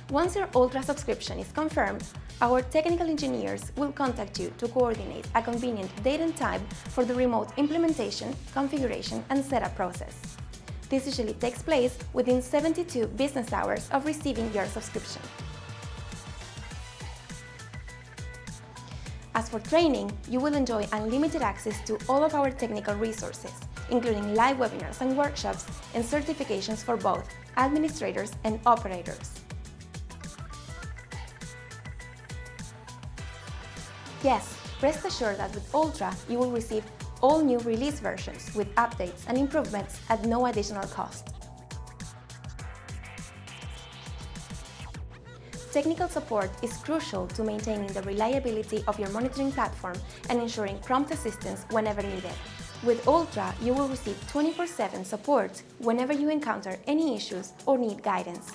Once your Ultra subscription is confirmed, our technical engineers will contact you to coordinate a convenient date and time for the remote implementation, configuration, and setup process. This usually takes place within 72 business hours of receiving your subscription. As for training, you will enjoy unlimited access to all of our technical resources, including live webinars and workshops and certifications for both administrators and operators. Yes, rest assured that with Ultra, you will receive all new release versions with updates and improvements at no additional cost. Technical support is crucial to maintaining the reliability of your monitoring platform and ensuring prompt assistance whenever needed. With Ultra, you will receive 24/7 support whenever you encounter any issues or need guidance.